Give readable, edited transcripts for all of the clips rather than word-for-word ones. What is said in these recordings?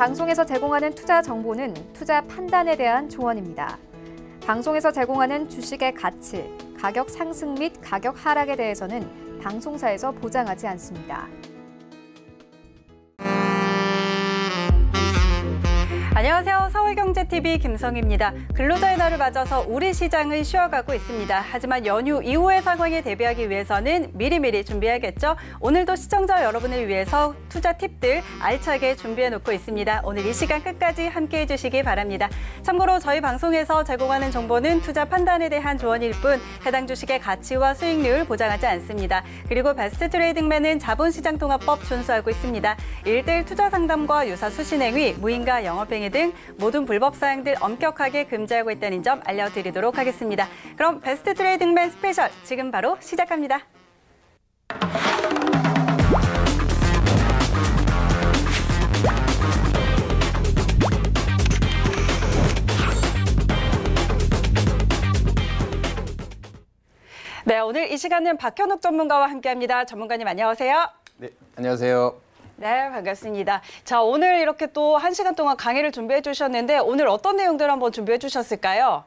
방송에서 제공하는 투자 정보는 투자 판단에 대한 조언입니다. 방송에서 제공하는 주식의 가치, 가격 상승 및 가격 하락에 대해서는 방송사에서 보장하지 않습니다. 안녕하세요. 서울경제TV 김성희입니다. 근로자의 날을 맞아서 우리 시장은 쉬어가고 있습니다. 하지만 연휴 이후의 상황에 대비하기 위해서는 미리미리 준비해야겠죠. 오늘도 시청자 여러분을 위해서 투자 팁들 알차게 준비해놓고 있습니다. 오늘 이 시간 끝까지 함께해 주시기 바랍니다. 참고로 저희 방송에서 제공하는 정보는 투자 판단에 대한 조언일 뿐 해당 주식의 가치와 수익률 보장하지 않습니다. 그리고 베스트 트레이딩맨은 자본시장통합법 준수하고 있습니다. 1:1 투자 상담과 유사 수신행위, 무인가 영업행위 등 모든 불법 사항들 엄격하게 금지하고 있다는 점 알려드리도록 하겠습니다. 그럼 베스트 트레이딩맨 스페셜 지금 바로 시작합니다. 네, 오늘 이 시간은 박현욱 전문가와 함께합니다. 전문가님 안녕하세요. 네, 안녕하세요. 네, 반갑습니다. 자, 오늘 이렇게 또 1시간 동안 강의를 준비해 주셨는데 오늘 어떤 내용들 한번 준비해 주셨을까요?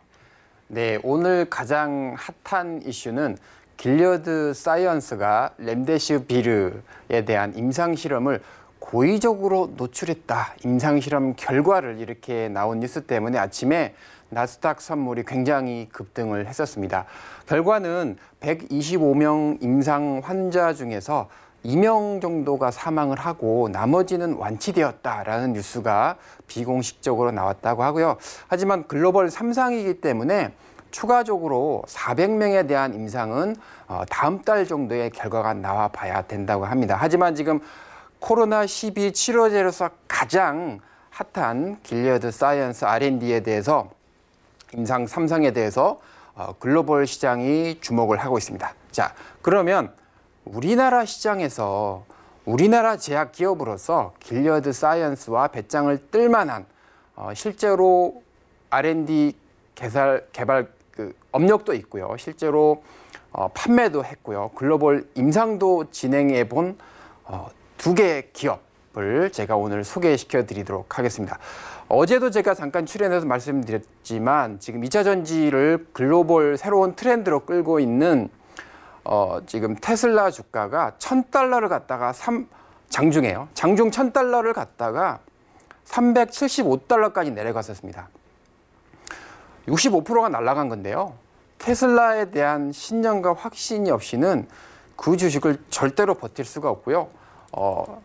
네, 오늘 가장 핫한 이슈는 길리어드 사이언스가 렘데시비르에 대한 임상실험을 고의적으로 노출했다. 임상실험 결과를 이렇게 나온 뉴스 때문에 아침에 나스닥 선물이 굉장히 급등을 했었습니다. 결과는 125명 임상 환자 중에서 2명 정도가 사망을 하고 나머지는 완치되었다라는 뉴스가 비공식적으로 나왔다고 하고요. 하지만 글로벌 3상이기 때문에 추가적으로 400명에 대한 임상은 다음 달 정도의 결과가 나와 봐야 된다고 합니다. 하지만 지금 코로나12 치료제로서 가장 핫한 길리어드 사이언스 R&D에 대해서 임상 3상에 대해서 글로벌 시장이 주목을 하고 있습니다. 자, 그러면 우리나라 시장에서 우리나라 제약 기업으로서 길리어드 사이언스와 배짱을 뜰 만한 실제로 R&D 개발 업력도 있고요. 실제로 판매도 했고요. 글로벌 임상도 진행해 본 두 개의 기업을 제가 오늘 소개시켜 드리도록 하겠습니다. 어제도 제가 잠깐 출연해서 말씀드렸지만 지금 2차 전지를 글로벌 새로운 트렌드로 끌고 있는 지금 테슬라 주가가 $1,000를 갖다가 장중에요. 장중 $1,000를 갖다가 $375까지 내려갔었습니다. 65%가 날아간 건데요. 테슬라에 대한 신념과 확신이 없이는 그 주식을 절대로 버틸 수가 없고요.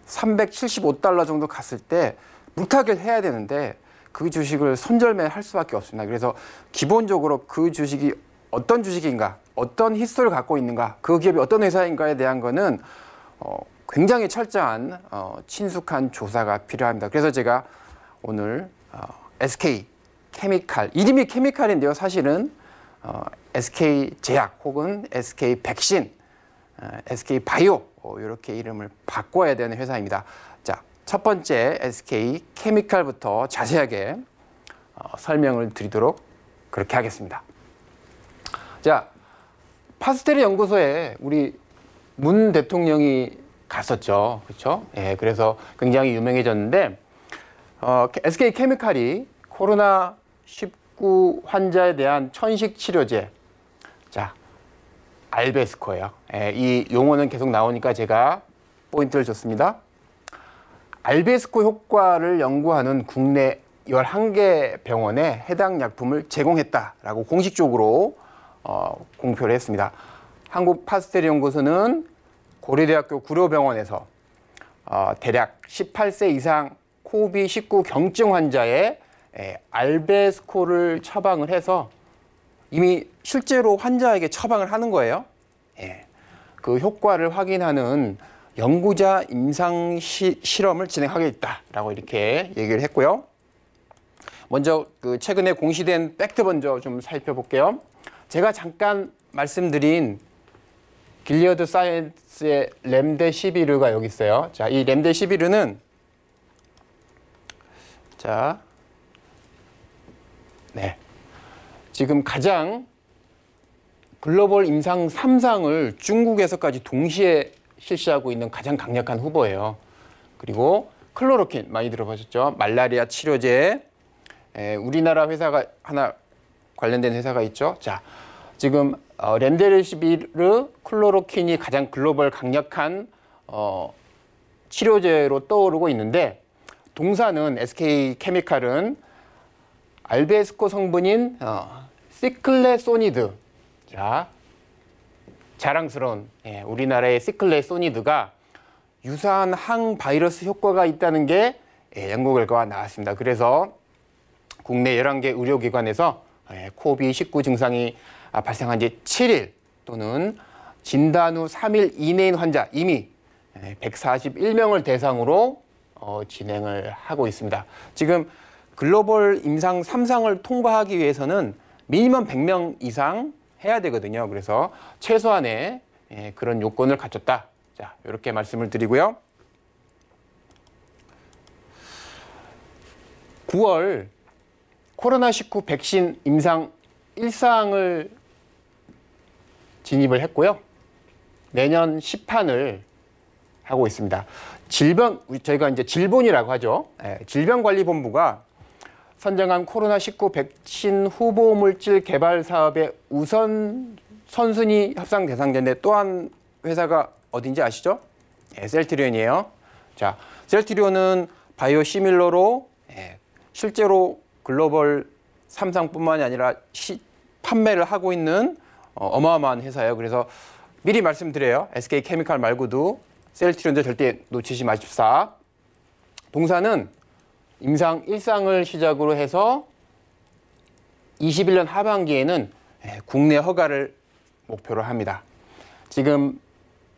$375 정도 갔을 때 물타기를 해야 되는데 그 주식을 손절매할 수밖에 없습니다. 그래서 기본적으로 그 주식이 어떤 주식인가, 어떤 히스토리를 갖고 있는가, 그 기업이 어떤 회사인가에 대한 거는 굉장히 철저한 친숙한 조사가 필요합니다. 그래서 제가 오늘 SK 케미칼, 이름이 케미칼인데요. 사실은 SK 제약 혹은 SK 백신, SK 바이오 이렇게 이름을 바꿔야 되는 회사입니다. 자, 첫 번째 SK 케미칼부터 자세하게 설명을 드리도록 그렇게 하겠습니다. 자, 파스텔 연구소에 우리 문 대통령이 갔었죠. 그렇죠? 예, 그래서 굉장히 유명해졌는데 SK 케미칼이 코로나19 환자에 대한 천식 치료제, 자, 알베스코예요. 예, 이 용어는 계속 나오니까 제가 포인트를 줬습니다. 알베스코 효과를 연구하는 국내 11개 병원에 해당 약품을 제공했다라고 공식적으로 공표를 했습니다. 한국 파스텔 연구소는 고려대학교 구로병원에서 대략 18세 이상 코비드-19 경증 환자의 알베스코를 처방을 해서 이미 실제로 환자에게 처방을 하는 거예요. 예. 그 효과를 확인하는 연구자 임상 실험을 진행하겠다라고 이렇게 얘기를 했고요. 먼저 그 최근에 공시된 팩트 먼저 좀 살펴볼게요. 제가 잠깐 말씀드린 길리어드 사이언스의 렘데시비르가 여기 있어요. 자, 이 렘데시비르는 자, 네. 지금 가장 글로벌 임상 3상을 중국에서까지 동시에 실시하고 있는 가장 강력한 후보예요. 그리고 클로로킨 많이 들어보셨죠? 말라리아 치료제. 우리나라 회사가 하나 관련된 회사가 있죠. 자, 지금 렘데시비르 클로로킨이 가장 글로벌 강력한 치료제로 떠오르고 있는데, 동사는 SK케미칼은 알베스코 성분인 시클레소니드. 자, 자랑스러운 우리나라의 시클레소니드가 유사한 항바이러스 효과가 있다는 게 연구 결과가 나왔습니다. 그래서 국내 11개 의료기관에서 코비드-19 증상이 발생한 지 7일 또는 진단 후 3일 이내인 환자 이미 141명을 대상으로 진행을 하고 있습니다. 지금 글로벌 임상 3상을 통과하기 위해서는 미니멈 100명 이상 해야 되거든요. 그래서 최소한의 그런 요건을 갖췄다. 자, 이렇게 말씀을 드리고요. 9월 코로나19 백신 임상 1상을 진입을 했고요. 내년 시판을 하고 있습니다. 저희가 이제 질본이라고 하죠. 질병관리본부가 선정한 코로나19 백신 후보 물질 개발 사업의 우선 선순위 협상 대상자인데, 또 한 회사가 어딘지 아시죠? 셀트리온이에요. 자, 셀트리온은 바이오시밀러로 실제로 글로벌 3상뿐만이 아니라 판매를 하고 있는 어마어마한 회사예요. 그래서 미리 말씀드려요. SK케미칼 말고도 셀트리온도 절대 놓치지 마십사. 동사는 임상 1상을 시작으로 해서 21년 하반기에는 국내 허가를 목표로 합니다. 지금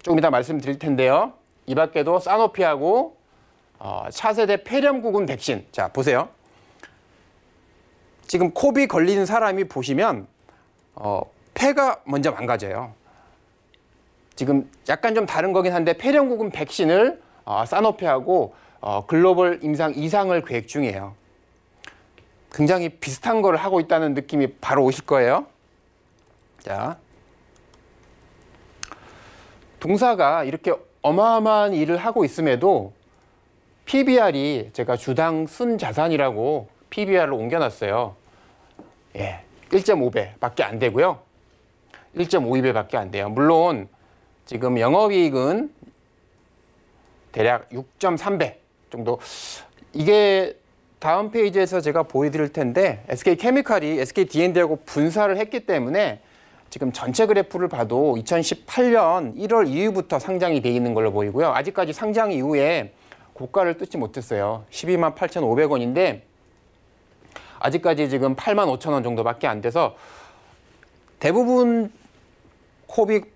조금 이따 말씀드릴 텐데요. 이 밖에도 사노피하고 차세대 폐렴구금 백신. 자, 보세요. 지금 코비 걸린 사람이 보시면 폐가 먼저 망가져요. 지금 약간 좀 다른 거긴 한데 폐렴구금 백신을 사노피하고 글로벌 임상 2상을 계획 중이에요. 굉장히 비슷한 걸 하고 있다는 느낌이 바로 오실 거예요. 자, 동사가 이렇게 어마어마한 일을 하고 있음에도 PBR이 제가 주당 순자산이라고 PBR을 옮겨놨어요. 1.5배밖에 안 되고요. 1.52배밖에 안 돼요. 물론 지금 영업이익은 대략 6.3배 정도. 이게 다음 페이지에서 제가 보여드릴 텐데, SK케미칼이 SKD&D하고 분사를 했기 때문에 지금 전체 그래프를 봐도 2018년 1월 이후부터 상장이 돼 있는 걸로 보이고요. 아직까지 상장 이후에 고가를 뜯지 못했어요. 128,500원인데 아직까지 지금 85,000원 정도밖에 안 돼서, 대부분 코비드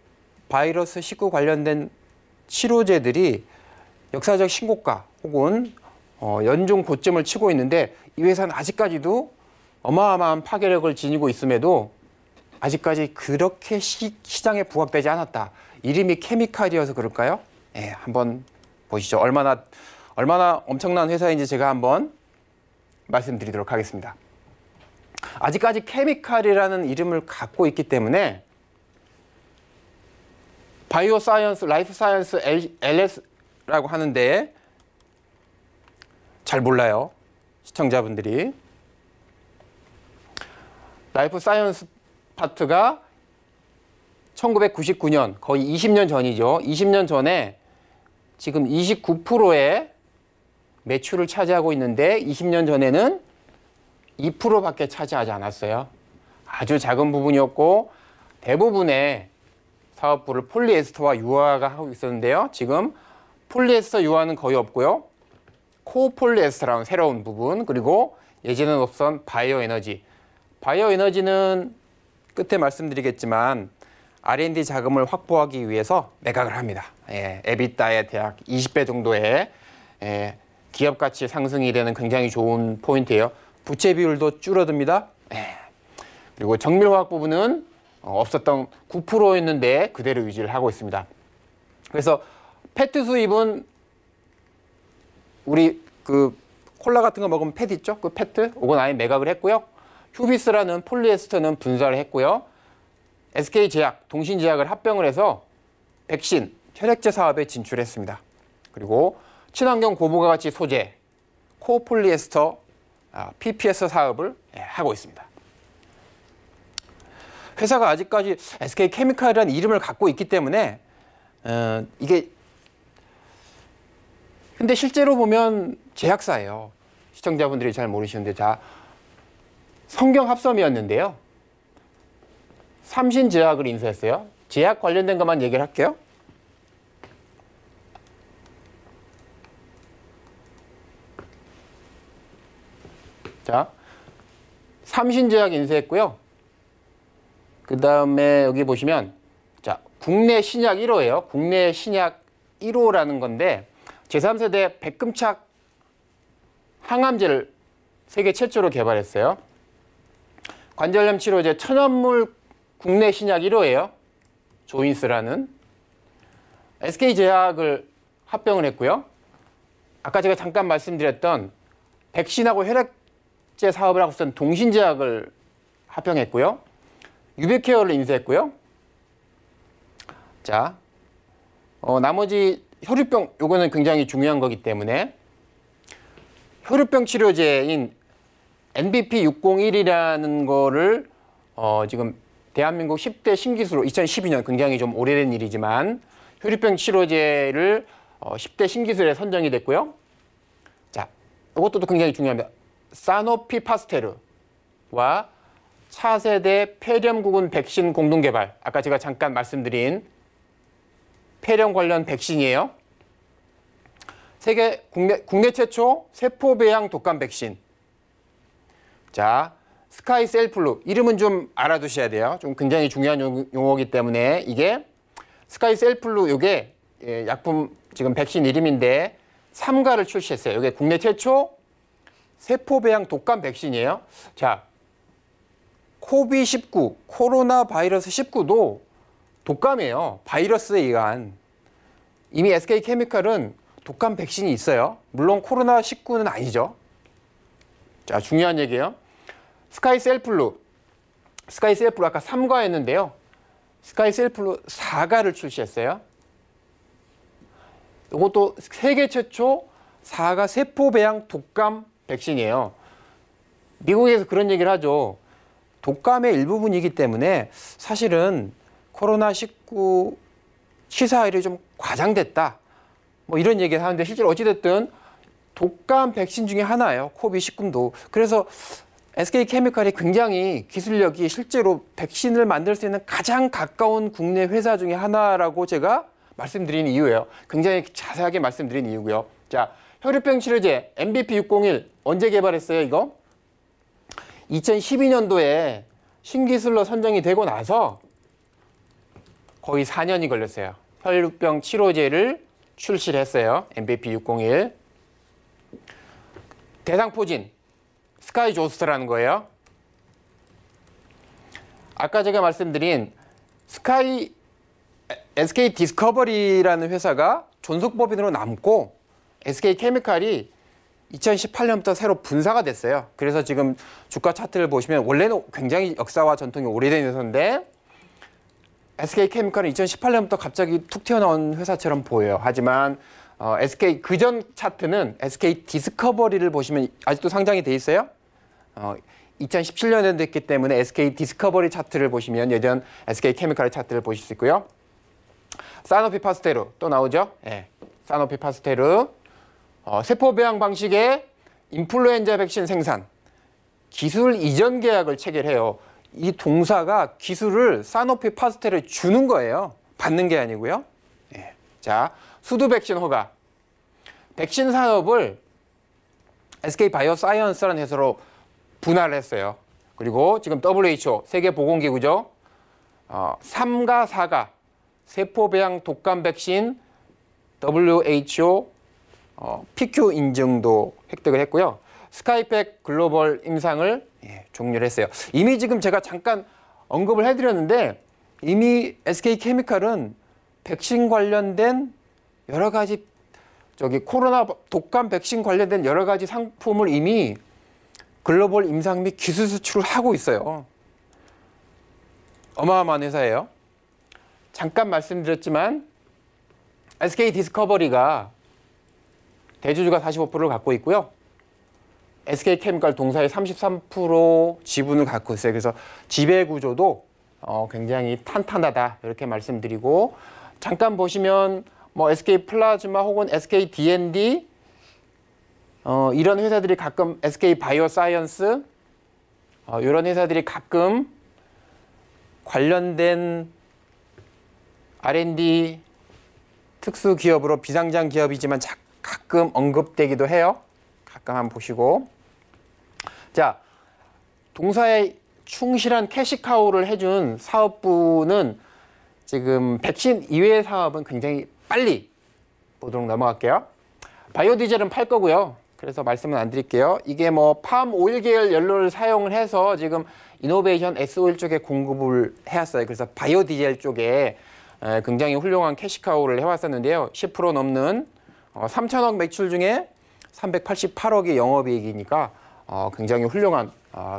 바이러스 19 관련된 치료제들이 역사적 신고가 혹은 연중 고점을 치고 있는데, 이 회사는 아직까지도 어마어마한 파괴력을 지니고 있음에도 아직까지 그렇게 시장에 부각되지 않았다. 이름이 케미칼이어서 그럴까요? 한번 보시죠. 얼마나 엄청난 회사인지 제가 한번 말씀드리도록 하겠습니다. 아직까지 케미칼이라는 이름을 갖고 있기 때문에 바이오 사이언스, 라이프 사이언스 LS라고 하는데 잘 몰라요. 시청자분들이. 라이프 사이언스 파트가 1999년, 거의 20년 전이죠. 20년 전에 지금 29%의 매출을 차지하고 있는데 20년 전에는 2%밖에 차지하지 않았어요. 아주 작은 부분이었고 대부분의 사업부를 폴리에스터와 유화가 하고 있었는데요. 지금 폴리에스터 유화는 거의 없고요. 코폴리에스터라는 새로운 부분, 그리고 예전에는 없던 바이오에너지. 바이오에너지는 끝에 말씀드리겠지만 R&D 자금을 확보하기 위해서 매각을 합니다. 에비타의 대략 20배 정도의 기업 가치 상승이 되는 굉장히 좋은 포인트예요. 부채 비율도 줄어듭니다. 그리고 정밀화학 부분은 없었던 9%였는데 그대로 유지를 하고 있습니다. 그래서 페트 수입은 우리 그 콜라 같은 거 먹으면 펫 있죠? 그 페트, 그건 아예 매각을 했고요. 휴비스라는 폴리에스터는 분사를 했고요. SK제약, 동신제약을 합병을 해서 백신, 혈액제 사업에 진출했습니다. 그리고 친환경 고부가 가치 소재, 코폴리에스터, PPS 사업을 하고 있습니다. 회사가 아직까지 SK케미칼이라는 이름을 갖고 있기 때문에 이게 근데 실제로 보면 제약사예요. 시청자분들이 잘 모르시는데 자 성경 합섬이었는데요. 삼신제약을 인수했어요. 제약 관련된 것만 얘기를 할게요. 자, 삼신제약 인수했고요. 그 다음에 여기 보시면 자 국내 신약 1호예요. 국내 신약 1호라는 건데 제3세대 백금착 항암제를 세계 최초로 개발했어요. 관절염 치료제 천연물 국내 신약 1호예요. 조인스라는. SK제약을 합병을 했고요. 아까 제가 잠깐 말씀드렸던 백신하고 혈액제 사업을 하고 있던 동신제약을 합병했고요. 유백케어를 인수했고요. 자, 나머지 혈우병, 요거는 굉장히 중요한 거기 때문에 혈우병 치료제인 NBP601이라는 거를 지금 대한민국 10대 신기술로 2012년 굉장히 좀 오래된 일이지만 혈우병 치료제를 10대 신기술에 선정이 됐고요. 자, 이것도 굉장히 중요합니다. 사노피 파스테르와 차세대 폐렴구군 백신 공동개발. 아까 제가 잠깐 말씀드린 폐렴 관련 백신이에요. 국내 최초 세포배양 독감 백신. 자, 스카이셀플루. 이름은 좀 알아두셔야 돼요. 좀 굉장히 중요한 용어이기 때문에 이게 스카이셀플루 요게 약품 지금 백신 이름인데 3가를 출시했어요. 이게 국내 최초 세포배양 독감 백신이에요. 자, 코비19, 코로나 바이러스 19도 독감이에요. 바이러스에 의한. 이미 SK케미칼은 독감 백신이 있어요. 물론 코로나19는 아니죠. 자, 중요한 얘기예요. 스카이셀플루 아까 3가였는데요. 스카이셀플루 4가를 출시했어요. 이것도 세계 최초 4가 세포배양 독감 백신이에요. 미국에서 그런 얘기를 하죠. 독감의 일부분이기 때문에 사실은 코로나19 치사율이 좀 과장됐다. 뭐 이런 얘기를 하는데 실제로 어찌됐든 독감 백신 중에 하나예요. 코비19도. 그래서 SK케미칼이 굉장히 기술력이 실제로 백신을 만들 수 있는 가장 가까운 국내 회사 중에 하나라고 제가 말씀드린 이유예요. 굉장히 자세하게 말씀드린 이유고요. 자, 혈우병 치료제 NBP601 언제 개발했어요, 이거? 2012년도에 신기술로 선정이 되고 나서 거의 4년이 걸렸어요. 혈우병 치료제를 출시를 했어요. NBP601. 대상포진 스카이조스트라는 거예요. 아까 제가 말씀드린 SK 디스커버리라는 회사가 존속법인으로 남고 SK케미칼이 2018년부터 새로 분사가 됐어요. 그래서 지금 주가 차트를 보시면 원래는 굉장히 역사와 전통이 오래된 회사인데 SK케미칼은 2018년부터 갑자기 툭 튀어나온 회사처럼 보여요. 하지만 SK 그전 차트는 SK 디스커버리를 보시면 아직도 상장이 돼 있어요. 2017년에 됐기 때문에 SK 디스커버리 차트를 보시면 예전 SK케미칼 차트를 보실 수 있고요. 사노피 파스테르 또 나오죠. 네. 사노피 파스테르 세포배양 방식의 인플루엔자 백신 생산 기술 이전 계약을 체결해요. 이 동사가 기술을 사노피 파스테르에 주는 거예요. 받는 게 아니고요. 네. 자, 수두 백신 허가. 백신 산업을 SK 바이오사이언스라는 회사로 분할을 했어요. 그리고 지금 WHO 세계보건기구죠. 3가 4가 세포배양 독감 백신 WHO PQ 인증도 획득을 했고요. 스카이팩 글로벌 임상을 종료를 했어요. 이미 지금 제가 잠깐 언급을 해드렸는데 이미 SK케미칼은 백신 관련된 여러 가지 코로나 독감 백신 관련된 여러 가지 상품을 이미 글로벌 임상 및 기술 수출을 하고 있어요. 어마어마한 회사예요. 잠깐 말씀드렸지만 SK 디스커버리가 대주주가 45%를 갖고 있고요. SK케미칼 동사의 33% 지분을 갖고 있어요. 그래서 지배 구조도 굉장히 탄탄하다 이렇게 말씀드리고, 잠깐 보시면 뭐 SK 플라즈마 혹은 SK D&D 이런 회사들이 가끔 SK 바이오사이언스 이런 회사들이 가끔 관련된 R&D 특수 기업으로 비상장 기업이지만 가끔 언급되기도 해요. 가끔 한번 보시고. 자, 동사에 충실한 캐시카우를 해준 사업부는 지금 백신 이외의 사업은 굉장히 빨리 보도록 넘어갈게요. 바이오 디젤은 팔 거고요. 그래서 말씀은 안 드릴게요. 이게 뭐 팜 오일 계열 연료를 사용을 해서 지금 이노베이션 S오일 쪽에 공급을 해왔어요. 그래서 바이오 디젤 쪽에 굉장히 훌륭한 캐시카우를 해왔었는데요. 10% 넘는 3천억 매출 중에 388억이 영업이익이니까 굉장히 훌륭한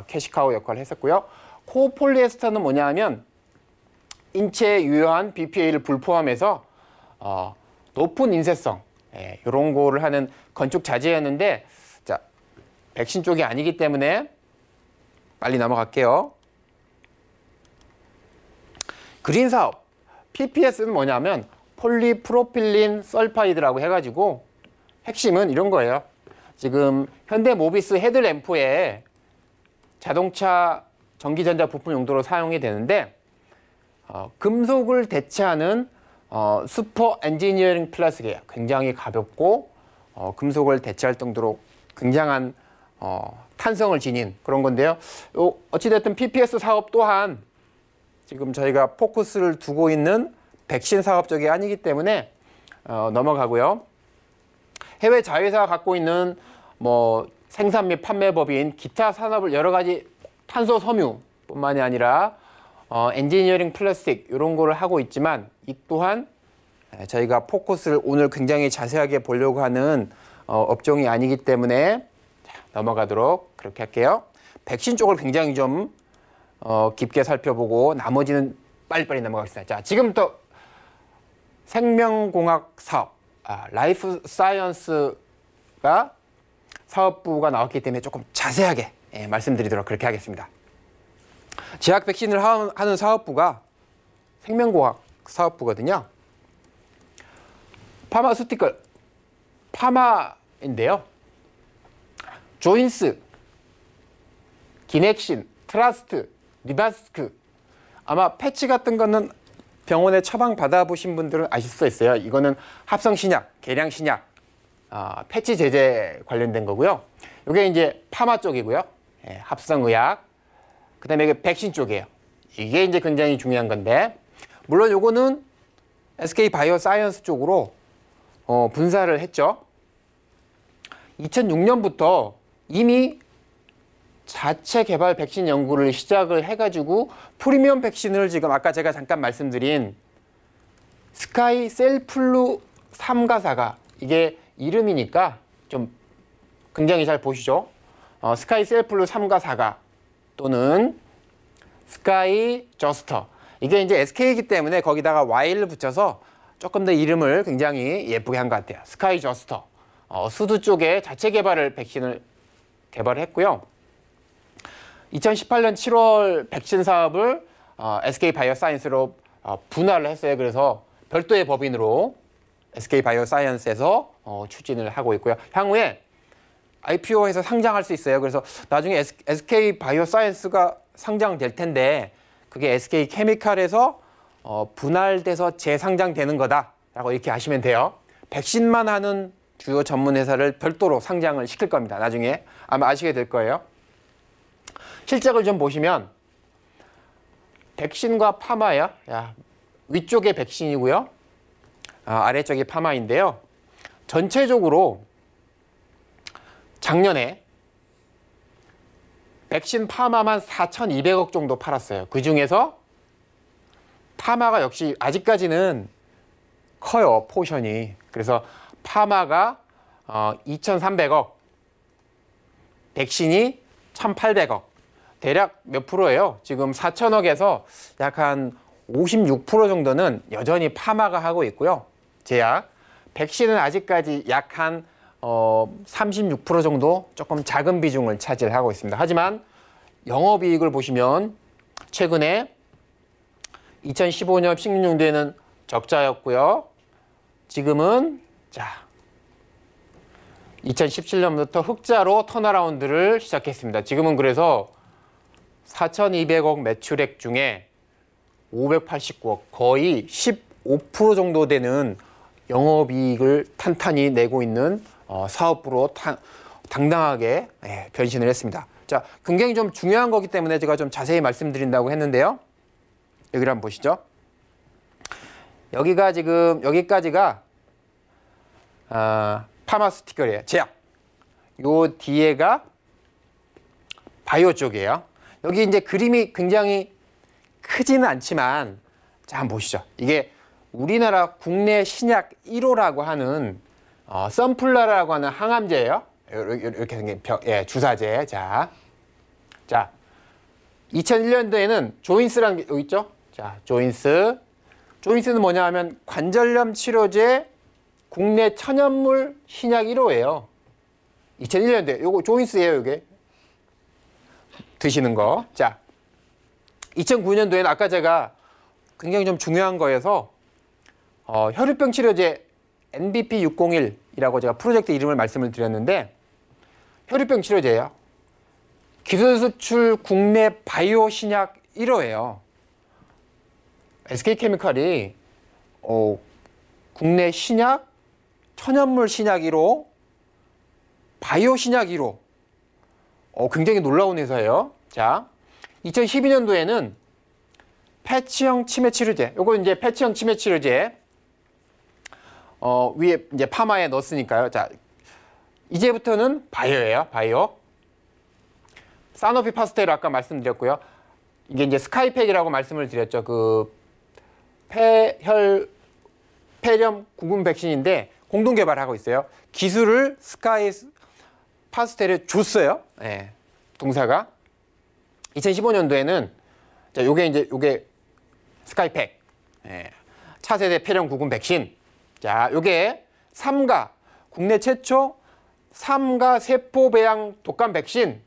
캐시카우 역할을 했었고요. 코폴리에스터는 뭐냐 하면 인체에 유효한 BPA를 불포함해서 높은 인쇄성 이런 거를 하는 건축 자재였는데, 자, 백신 쪽이 아니기 때문에 빨리 넘어갈게요. 그린 사업 PPS는 뭐냐면 폴리프로필린 설파이드라고 해가지고 핵심은 이런 거예요. 지금 현대모비스 헤드램프에 자동차 전기전자 부품 용도로 사용이 되는데, 금속을 대체하는 슈퍼 엔지니어링 플라스틱이에요. 굉장히 가볍고 금속을 대체할 정도로 굉장한 탄성을 지닌 그런 건데요. 어찌됐든 PPS 사업 또한 지금 저희가 포커스를 두고 있는 백신 사업 쪽이 아니기 때문에 넘어가고요. 해외 자회사가 갖고 있는 뭐 생산 및 판매 법인 기타 산업을 여러 가지 탄소 섬유뿐만이 아니라 엔지니어링 플라스틱 이런 거를 하고 있지만, 이 또한 저희가 포커스를 오늘 굉장히 자세하게 보려고 하는 업종이 아니기 때문에 넘어가도록 그렇게 할게요. 백신 쪽을 굉장히 좀 깊게 살펴보고 나머지는 빨리빨리 넘어가겠습니다. 자, 지금부터 생명공학 사업, 라이프 사이언스가 사업부가 나왔기 때문에 조금 자세하게 말씀드리도록 그렇게 하겠습니다. 제약 백신을 하는 사업부가 생명공학 사업부거든요. 파마수티컬, 파마인데요. 조인스, 기넥신, 트라스트, 리바스크, 아마 패치 같은 거는 병원에 처방 받아보신 분들은 아실 수 있어요. 이거는 합성신약, 계량신약, 패치 제제 관련된 거고요. 이게 이제 파마 쪽이고요. 합성의약, 그 다음에 이게 백신 쪽이에요. 이게 이제 굉장히 중요한 건데, 물론 요거는 SK 바이오사이언스 쪽으로 분사를 했죠. 2006년부터 이미 자체 개발 백신 연구를 시작을 해가지고 프리미엄 백신을 지금 아까 제가 잠깐 말씀드린 스카이 셀플루 3과 4가, 이게 이름이니까 좀 굉장히 잘 보시죠. 스카이 셀플루 3과 4가 또는 스카이 저스터, 이게 이제 SK이기 때문에 거기다가 Y를 붙여서 조금 더 이름을 굉장히 예쁘게 한 것 같아요. 스카이 저스터, 수두 쪽에 자체 개발을 백신을 개발했고요. 2018년 7월 백신 사업을 SK 바이오사이언스로 분할을 했어요. 그래서 별도의 법인으로 SK 바이오사이언스에서 추진을 하고 있고요. 향후에 IPO에서 상장할 수 있어요. 그래서 나중에 SK 바이오사이언스가 상장될 텐데 그게 SK 케미칼에서 분할돼서 재상장되는 거다라고 이렇게 아시면 돼요. 백신만 하는 주요 전문 회사를 별도로 상장을 시킬 겁니다. 나중에 아마 아시게 될 거예요. 실적을 좀 보시면 백신과 파마야, 위쪽에 백신이고요. 아래쪽이 파마인데요. 전체적으로 작년에 백신 파마만 4,200억 정도 팔았어요. 그중에서 파마가 역시 아직까지는 커요, 포션이. 그래서 파마가 2,300억, 백신이 1,800억. 대략 몇 프로예요? 지금 4천억에서 약 한 56% 정도는 여전히 파마가 하고 있고요. 제약. 백신은 아직까지 약 한 36% 정도 조금 작은 비중을 차지하고 있습니다. 하지만 영업이익을 보시면 최근에 2015년, 16년도에는 적자였고요. 지금은 2017년부터 흑자로 턴어라운드를 시작했습니다. 지금은 그래서 4,200억 매출액 중에 589억, 거의 15% 정도 되는 영업이익을 탄탄히 내고 있는 사업부로 당당하게 변신을 했습니다. 자, 굉장히 좀 중요한 거기 때문에 제가 좀 자세히 말씀드린다고 했는데요. 여기를 한번 보시죠. 여기까지가 파마스티컬이에요. 제약. 요 뒤에가 바이오 쪽이에요. 여기 이제 그림이 굉장히 크지는 않지만, 자, 한번 보시죠. 이게 우리나라 국내 신약 1호라고 하는 썬플라라고 하는 항암제예요. 이렇게 생긴 주사제. 자, 2001년도에는 조인스라는 게 여기 있죠. 자, 조인스는 뭐냐 하면 관절염 치료제 국내 천연물 신약 1호예요. 2001년도에 요거 조인스예요, 이게. 드시는 거. 자, 2009년도에는 아까 제가 굉장히 좀 중요한 거여서 혈우병 치료제 NBP601이라고 제가 프로젝트 이름을 말씀을 드렸는데, 혈우병 치료제예요. 기술 수출 국내 바이오 신약 1호예요. SK케미칼이 국내 신약, 천연물 신약 1호, 바이오 신약 1호. 굉장히 놀라운 회사예요. 자, 2012년도에는 패치형 치매 치료제. 요거 이제 패치형 치매 치료제. 위에 이제 파마에 넣었으니까요. 자, 이제부터는 바이오예요. 바이오. 사노피 파스텔 아까 말씀드렸고요. 이게 이제 스카이팩이라고 말씀을 드렸죠. 그 폐렴 구금 백신인데 공동 개발하고 있어요. 기술을 스카이 파스텔에 줬어요. 네, 동사가. 2015년도에는 자, 요게 스카이팩. 네, 차세대 폐렴 구금 백신. 자, 요게 3가 국내 최초 3가 세포 배양 독감 백신.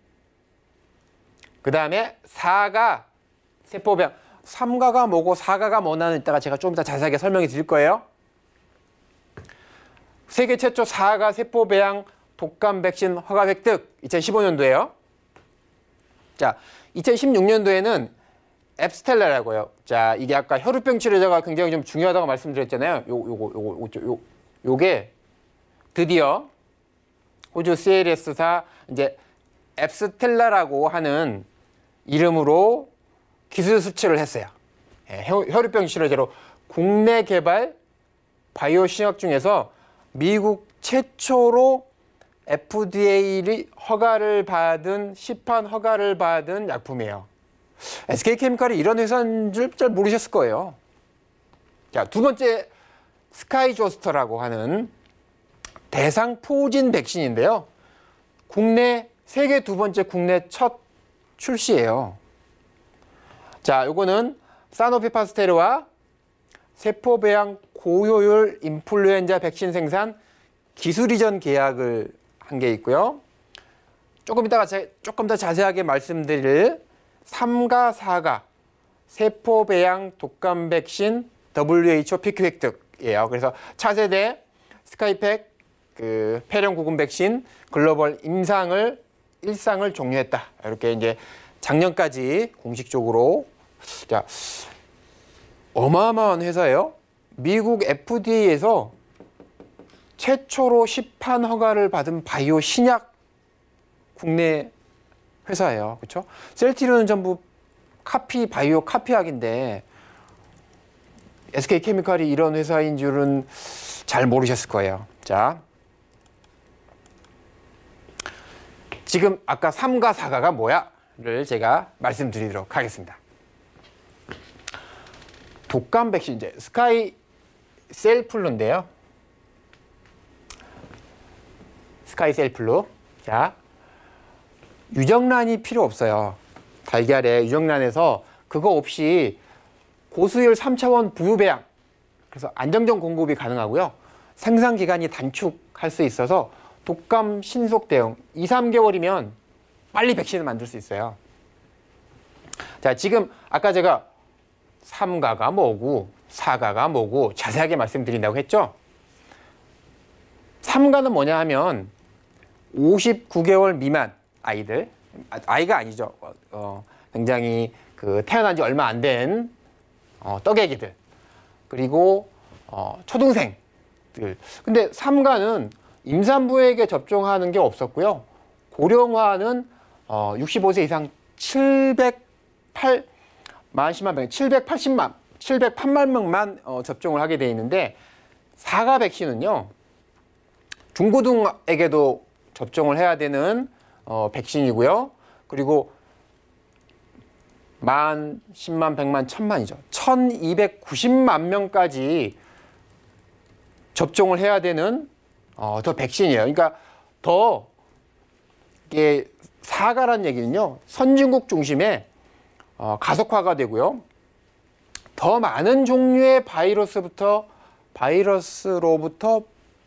그다음에 4가 세포 배양. 3가가 뭐고 4가가 뭐냐는 이따가 제가 좀 더 자세하게 설명해 드릴 거예요. 세계 최초 4가 세포 배양 독감 백신 허가 획득 2015년도에요. 자, 2016년도에는 앱스텔라라고요. 자, 이게 아까 혈우병 치료제가 굉장히 좀 중요하다고 말씀드렸잖아요. 요게 드디어 호주 CLS사 이제 앱스텔라라고 하는 이름으로 기술 수출을 했어요. 혈우병 치료제로 국내 개발 바이오 신약 중에서 미국 최초로 FDA 허가를 받은 시판 허가를 받은 약품이에요. SK케미칼이 이런 회사인 줄 잘 모르셨을 거예요. 자, 두 번째 스카이조스터라고 하는 대상포진 백신인데요. 세계 두 번째 국내 첫 출시예요. 자, 요거는 사노피 파스테르와 세포 배양 고효율 인플루엔자 백신 생산 기술 이전 계약을 한 게 있고요. 조금 이따가 조금 더 자세하게 말씀드릴 3가 4가 세포 배양 독감 백신 WHO PQ 획득이에요. 그래서 차세대 스카이팩 그 폐렴 구금 백신 글로벌 일상을 종료했다. 이렇게 이제 작년까지 공식적으로. 자, 어마어마한 회사예요. 미국 FDA에서 최초로 시판 허가를 받은 바이오 신약 국내 회사예요. 그렇죠? 셀티리온은 전부 바이오 카피약인데 SK케미칼이 이런 회사인 줄은 잘 모르셨을 거예요. 자, 지금 아까 3가 4가가 뭐야?를 제가 말씀드리도록 하겠습니다. 독감 백신 이제 스카이 셀플루인데요. 스카이 셀플루. 자, 유정란이 필요 없어요. 달걀에 유정란에서 그거 없이 고수율 3차원 부유배양. 그래서 안정적 공급이 가능하고요. 생산 기간이 단축할 수 있어서 독감 신속 대응 2, 3개월이면 빨리 백신을 만들 수 있어요. 자, 지금 아까 제가 3가가 뭐고 4가가 뭐고 자세하게 말씀드린다고 했죠. 3가는 뭐냐 하면 59개월 미만 아이들, 아이가 아니죠. 굉장히 그 태어난 지 얼마 안 된 떡애기들, 그리고 초등생들. 근데 3가는 임산부에게 접종하는 게 없었고요. 고령화는 65세 이상 780만 명만 접종을 하게 돼 있는데 4가 백신은요. 중고등에게도 접종을 해야 되는 백신이고요. 그리고 만, 10만, 100만, 1000만이죠. 1290만 명까지 접종을 해야 되는 더 백신이에요. 그러니까 더 이게 4가라는 얘기는요. 선진국 중심의 가속화가 되고요. 더 많은 종류의 바이러스로부터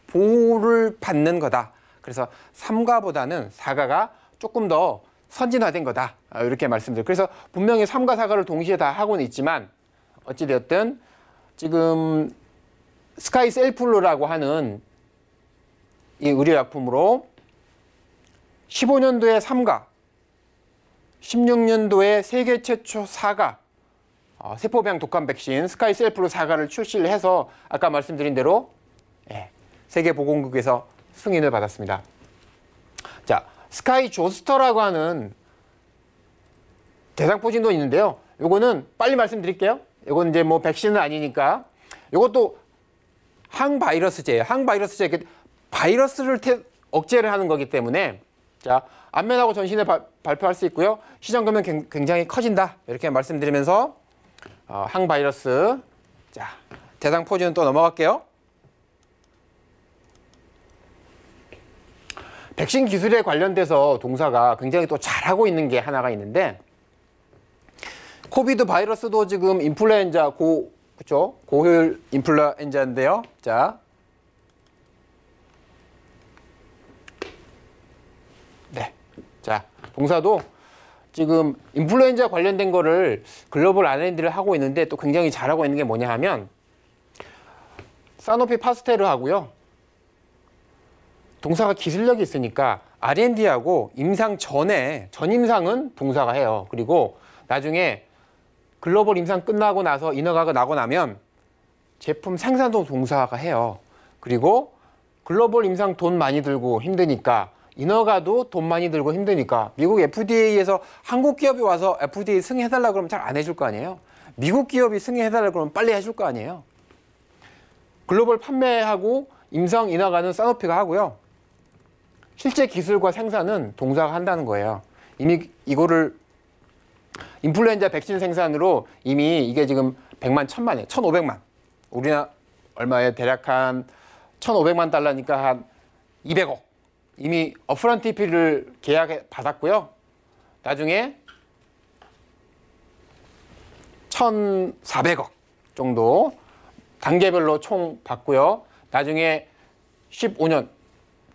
보호를 받는 거다. 그래서 3가보다는 4가가 조금 더 선진화된 거다. 이렇게 말씀드려요. 그래서 분명히 3가, 4가를 동시에 다 하고는 있지만 어찌되었든 지금 스카이 셀플루라고 하는 이 의료약품으로 15년도에 3가, 16년도에 세계 최초 4가 세포병 독감 백신 스카이 셀플루 4가를 출시를 해서 아까 말씀드린 대로 세계보건국에서 승인을 받았습니다. 자, 스카이 조스터라고 하는 대상포진도 있는데요. 요거는 빨리 말씀드릴게요. 요건 이제 뭐 백신은 아니니까. 요것도 항바이러스제예요. 항바이러스제, 바이러스를 억제를 하는 거기 때문에 자, 안면하고 전신에 발표할 수 있고요. 시장 금액 굉장히 커진다. 이렇게 말씀드리면서 항바이러스. 자, 대상포진은 또 넘어갈게요. 백신 기술에 관련돼서 동사가 굉장히 또 잘하고 있는 게 하나가 있는데 코비드 바이러스도 지금 인플루엔자 그렇죠? 고효율 인플루엔자인데요. 자, 네, 자 동사도 지금 인플루엔자 관련된 거를 글로벌 R&D를 하고 있는데 또 굉장히 잘하고 있는 게 뭐냐 하면 사노피 파스테르 하고요. 동사가 기술력이 있으니까 R&D하고 임상 전에 전임상은 동사가 해요. 그리고 나중에 글로벌 임상 끝나고 나서 인허가가 나고 나면 제품 생산도 동사가 해요. 그리고 글로벌 임상 돈 많이 들고 힘드니까 인허가도 돈 많이 들고 힘드니까 미국 FDA에서 한국 기업이 와서 FDA 승인해달라 그러면 잘 안 해줄 거 아니에요. 미국 기업이 승인해달라 그러면 빨리 해줄 거 아니에요. 글로벌 판매하고 임상 인허가는 사노피가 하고요. 실제 기술과 생산은 동사가 한다는 거예요. 이미 이거를 인플루엔자 백신 생산으로 이미 이게 지금 100만, 1000만이에요. 1500만. 우리나라 얼마에 대략 한 1500만 달러니까 한 200억. 이미 업프런트 피를 계약해 받았고요. 나중에 1400억 정도 단계별로 총 받고요. 나중에 15년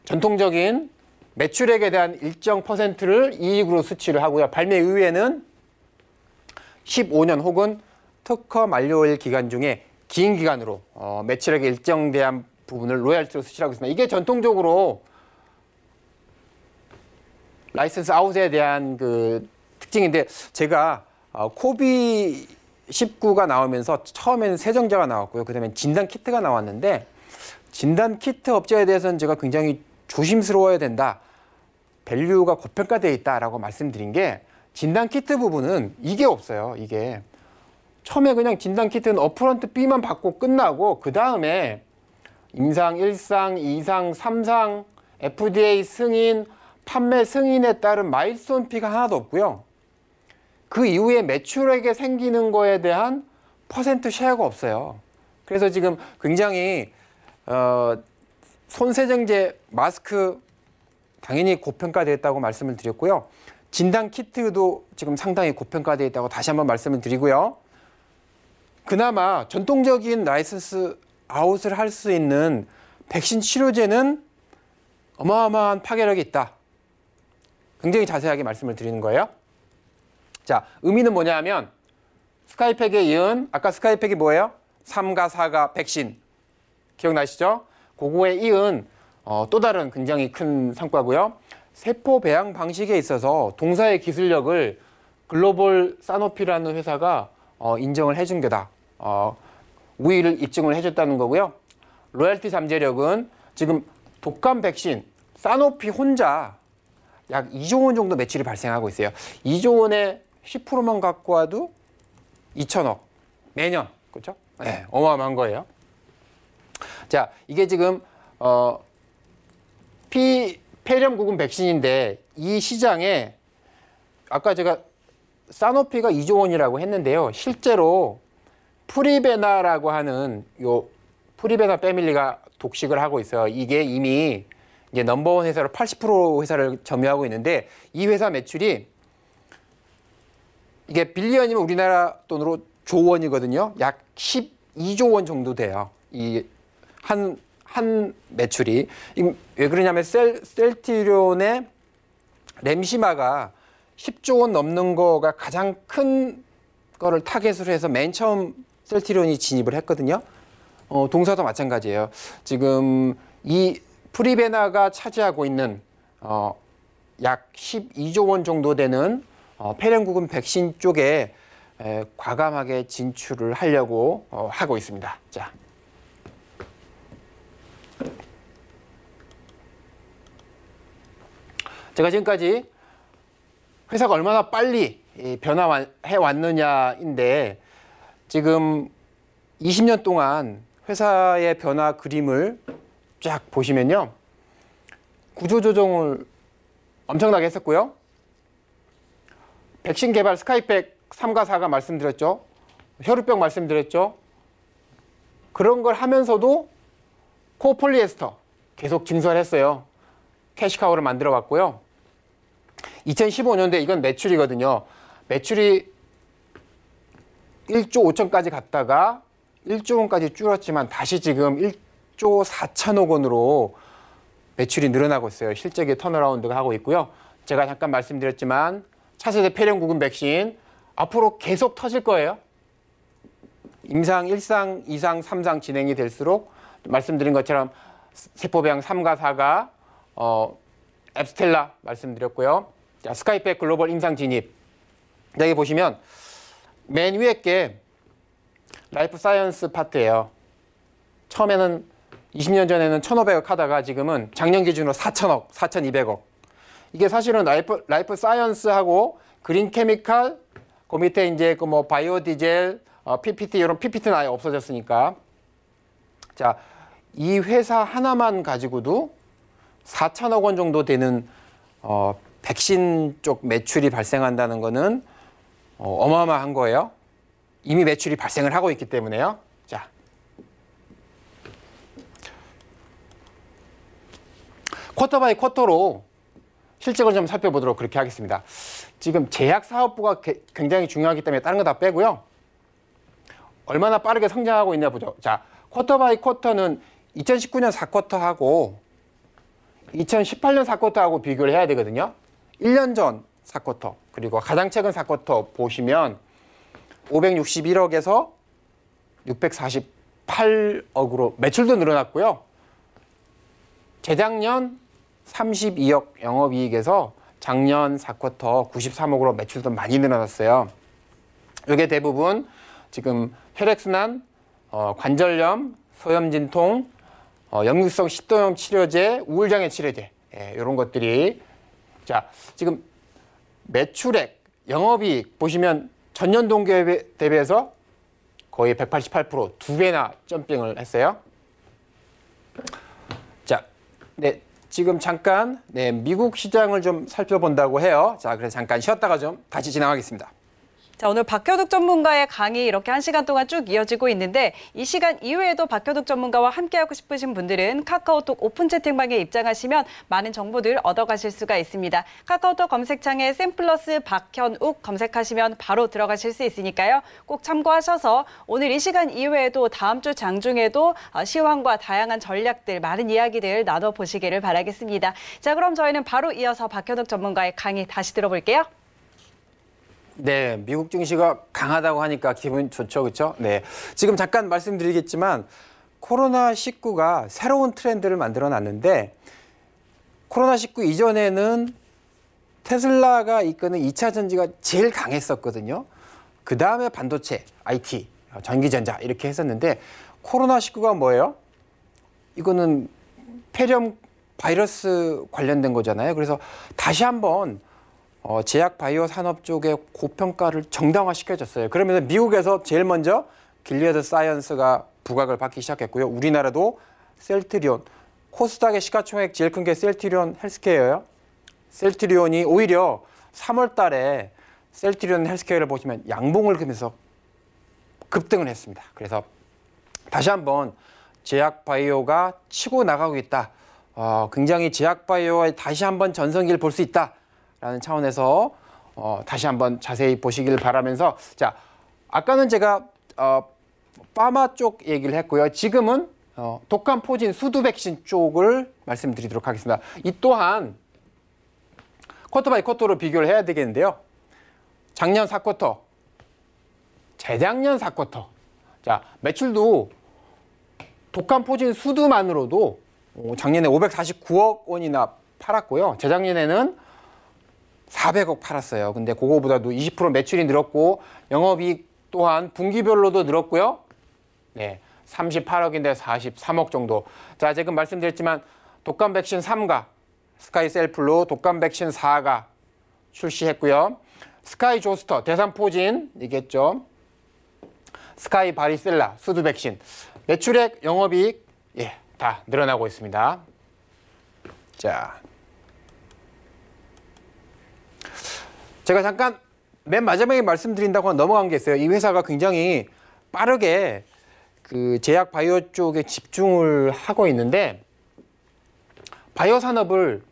전통적인 매출액에 대한 일정 퍼센트를 이익으로 수치를 하고요. 발매 이후에는 15년 혹은 특허 만료일 기간 중에 긴 기간으로 매출액의 일정 대한 부분을 로열티로 수치하고 있습니다. 이게 전통적으로 라이센스 아웃에 대한 그 특징인데 제가 코비19가 나오면서 처음에는 세정제가 나왔고요. 그다음에 진단 키트가 나왔는데 진단 키트 업체에 대해서는 제가 굉장히 조심스러워야 된다. 밸류가 고평가되어 있다라고 말씀드린 게 진단 키트 부분은 이게 없어요. 이게 처음에 그냥 진단 키트는 업프런트 B만 받고 끝나고 그 다음에 임상 1상, 2상, 3상, FDA 승인, 판매 승인에 따른 마일스톤 피가 하나도 없고요. 그 이후에 매출액에 생기는 거에 대한 퍼센트 쉐어가 없어요. 그래서 지금 굉장히 손세정제, 마스크 당연히 고평가되어 있다고 말씀을 드렸고요. 진단 키트도 지금 상당히 고평가되어 있다고 다시 한번 말씀을 드리고요. 그나마 전통적인 라이센스 아웃을 할 수 있는 백신 치료제는 어마어마한 파괴력이 있다. 굉장히 자세하게 말씀을 드리는 거예요. 자, 의미는 뭐냐 하면 스카이팩에 이은 아까 스카이팩이 뭐예요? 3가 4가 백신. 기억나시죠? 그거에 이은 또 다른 굉장히 큰 성과고요. 세포 배양 방식에 있어서 동사의 기술력을 글로벌 사노피라는 회사가 인정을 해준 게다. 우위를 입증을 해줬다는 거고요. 로열티 잠재력은 지금 독감 백신 사노피 혼자 약 2조 원 정도 매출이 발생하고 있어요. 2조 원의 10%만 갖고 와도 2천억 매년, 그렇죠? 네, 어마어마한 거예요. 자, 이게 지금 폐렴구금 백신인데 이 시장에 아까 제가 사노피가 2조 원이라고 했는데요. 실제로 프리베나라고 하는 요 프리베나 패밀리가 독식을 하고 있어요. 이게 이미 이제 넘버원 회사로 80% 회사를 점유하고 있는데 이 회사 매출이 이게 빌리언이면 우리나라 돈으로 조원이거든요. 약 12조 원 정도 돼요. 이 한 매출이. 왜 그러냐면 셀티리온의 렘시마가 10조 원 넘는 거가 가장 큰 거를 타겟으로 해서 맨 처음 셀티리온이 진입을 했거든요. 동사도 마찬가지예요. 지금 이 프리베나가 차지하고 있는 약 12조 원 정도 되는 폐렴구금 백신 쪽에 과감하게 진출을 하려고 하고 있습니다. 자, 제가 지금까지 회사가 얼마나 빨리 변화해 왔느냐인데 지금 20년 동안 회사의 변화 그림을 쫙 보시면요. 구조조정을 엄청나게 했었고요. 백신 개발 스카이팩 3가 4가 말씀드렸죠. 혈우병 말씀드렸죠. 그런 걸 하면서도 코폴리에스터 계속 증설했어요. 캐시카우를 만들어 왔고요. 2015년도에 이건 매출이거든요. 매출이 1조 5천까지 갔다가 1조 원까지 줄었지만 다시 지금 1조 4천억 원으로 매출이 늘어나고 있어요. 실적의 턴어라운드가 하고 있고요. 제가 잠깐 말씀드렸지만 차세대 폐렴구금 백신 앞으로 계속 터질 거예요. 임상 1상, 2상, 3상 진행이 될수록 말씀드린 것처럼 세포배양 3가 4가 앱스텔라 말씀드렸고요. 자, 스카이팩 글로벌 임상 진입. 여기 보시면 맨 위에 게 라이프 사이언스 파트예요. 처음에는 20년 전에는 1,500억 하다가 지금은 작년 기준으로 4천억, 4,200억. 이게 사실은 라이프 사이언스하고 그린 케미칼, 그 밑에 이제 그 뭐 바이오 디젤, PPT 이런 PPT는 아예 없어졌으니까. 자, 이 회사 하나만 가지고도 4천억 원 정도 되는 백신 쪽 매출이 발생한다는 거는 어마어마한 거예요. 이미 매출이 발생을 하고 있기 때문에요. 자, 쿼터 바이 쿼터로 실적을 좀 살펴보도록 그렇게 하겠습니다. 지금 제약 사업부가 굉장히 중요하기 때문에 다른 거 다 빼고요. 얼마나 빠르게 성장하고 있냐 보죠. 자, 쿼터 바이 쿼터는 2019년 4쿼터하고 2018년 4쿼터하고 비교를 해야 되거든요. 1년 전 4쿼터 그리고 가장 최근 4쿼터 보시면 561억에서 648억으로 매출도 늘어났고요. 재작년 32억 영업이익에서 작년 4쿼터 93억으로 매출도 많이 늘어났어요. 이게 대부분 지금 혈액순환, 관절염, 소염진통, 역류성 식도염 치료제, 우울장애 치료제 이런 것들이 자 지금 매출액, 영업이익 보시면 전년 동기 대비해서 거의 188% 두 배나 점핑을 했어요. 자, 네 지금 잠깐 미국 시장을 좀 살펴본다고 해요. 자, 그래서 잠깐 쉬었다가 좀 다시 진행하겠습니다. 자, 오늘 박효득 전문가의 강의 이렇게 1시간 동안 쭉 이어지고 있는데 이 시간 이외에도 박효득 전문가와 함께하고 싶으신 분들은 카카오톡 오픈 채팅방에 입장하시면 많은 정보들 얻어가실 수가 있습니다. 카카오톡 검색창에 샘플러스 박현욱 검색하시면 바로 들어가실 수 있으니까요. 꼭 참고하셔서 오늘 이 시간 이외에도 다음 주 장중에도 시황과 다양한 전략들, 많은 이야기들 나눠보시기를 바라겠습니다. 자, 그럼 저희는 바로 이어서 박효득 전문가의 강의 다시 들어볼게요. 네, 미국 증시가 강하다고 하니까 기분 좋죠, 그렇죠? 네, 지금 잠깐 말씀드리겠지만 코로나19가 새로운 트렌드를 만들어놨는데 코로나19 이전에는 테슬라가 이끄는 2차 전지가 제일 강했었거든요. 그 다음에 반도체, IT, 전기전자 이렇게 했었는데 코로나19가 뭐예요? 이거는 폐렴 바이러스 관련된 거잖아요. 그래서 다시 한번 제약 바이오 산업 쪽의 고평가를 정당화시켜줬어요. 그러면서 미국에서 제일 먼저 길리어드 사이언스가 부각을 받기 시작했고요. 우리나라도 셀트리온, 코스닥의 시가총액 제일 큰 게 셀트리온 헬스케어예요. 셀트리온이 오히려 3월 달에 셀트리온 헬스케어를 보시면 양봉을 그면서 급등을 했습니다. 그래서 다시 한번 제약 바이오가 치고 나가고 있다. 굉장히 제약 바이오의 다시 한번 전성기를 볼 수 있다. 라는 차원에서 다시 한번 자세히 보시길 바라면서 자, 아까는 제가 파마 쪽 얘기를 했고요. 지금은 독감 포진 수두 백신 쪽을 말씀드리도록 하겠습니다. 이 또한 쿼터 바이 쿼터로 비교를 해야 되겠는데요. 작년 4쿼터, 재작년 4쿼터. 자, 매출도 독감 포진 수두만으로도 작년에 549억 원이나 팔았고요. 재작년에는 400억 팔았어요. 근데 그거보다도 20% 매출이 늘었고 영업이익 또한 분기별로도 늘었고요. 네, 38억인데 43억 정도. 자, 지금 말씀드렸지만 독감 백신 3가 스카이 셀플로 독감 백신 4가 출시했고요. 스카이 조스터 대상포진이겠죠. 스카이 바리셀라 수두 백신 매출액 영업이익 다 늘어나고 있습니다. 자, 제가 잠깐 맨 마지막에 말씀드린다고 넘어간 게 있어요. 이 회사가 굉장히 빠르게 그 제약 바이오 쪽에 집중을 하고 있는데 바이오 산업을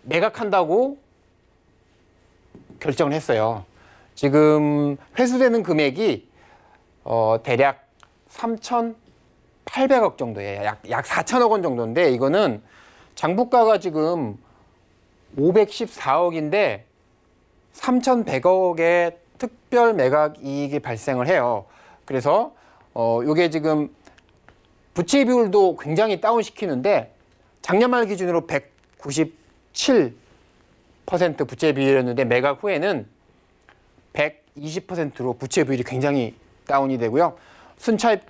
매각한다고 결정을 했어요. 지금 회수되는 금액이 대략 3,800억 정도예요. 약 4천억 원 정도인데 이거는 장부가가 지금 514억인데 3,100억의 특별 매각 이익이 발생을 해요. 그래서 이게 지금 부채 비율도 굉장히 다운시키는데 작년 말 기준으로 197% 부채 비율이었는데 매각 후에는 120%로 부채 비율이 굉장히 다운이 되고요. 순차입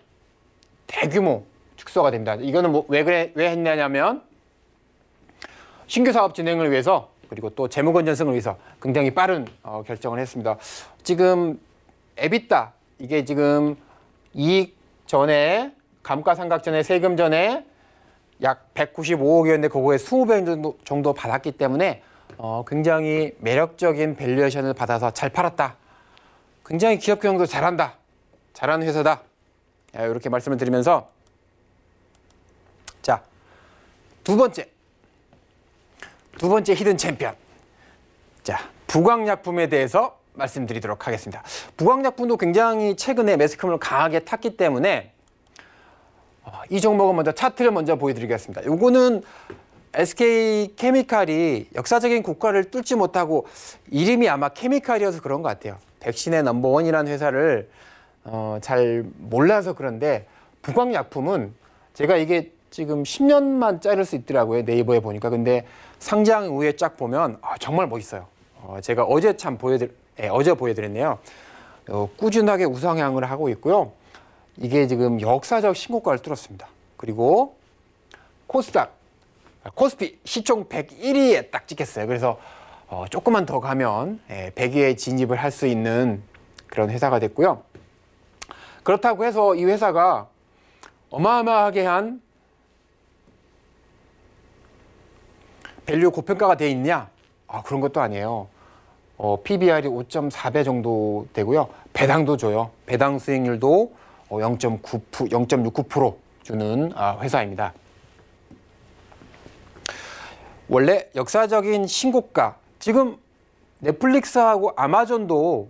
대규모 축소가 됩니다. 이거는 왜 했냐면 신규 사업 진행을 위해서 그리고 또 재무 건전성을 위해서 굉장히 빠른 결정을 했습니다. 지금 에비타 이게 지금 이익 전에 감가상각 전에 세금 전에 약 195억이었는데 그거에 20배 정도 받았기 때문에 굉장히 매력적인 밸류에이션을 받아서 잘 팔았다. 굉장히 기업 경영도 잘한다. 잘하는 회사다. 이렇게 말씀을 드리면서 자, 두 번째 히든 챔피언. 자, 부광약품에 대해서 말씀드리도록 하겠습니다. 부광약품도 굉장히 최근에 매스컴을 강하게 탔기 때문에 이 종목은 먼저 차트를 먼저 보여드리겠습니다. 요거는 SK케미칼이 역사적인 고가를 뚫지 못하고 이름이 아마 케미칼이어서 그런 것 같아요. 백신의 넘버원이라는 회사를 잘 몰라서 그런데 부광약품은 제가 이게 지금 10년만 자를 수 있더라고요. 네이버에 보니까. 근데 상장 후에 쫙 보면 정말 멋있어요. 제가 어제 어제 보여드렸네요. 꾸준하게 우상향을 하고 있고요. 이게 지금 역사적 신고가를 뚫었습니다. 그리고 코스피 시총 101위에 딱 찍혔어요. 그래서 조금만 더 가면 100위에 진입을 할 수 있는 그런 회사가 됐고요. 그렇다고 해서 이 회사가 어마어마하게 한 밸류 고평가가 돼 있냐? 그런 것도 아니에요. PBR이 5.4배 정도 되고요. 배당도 줘요. 배당 수익률도 0.69% 주는 회사입니다. 원래 역사적인 신고가, 지금 넷플릭스하고 아마존도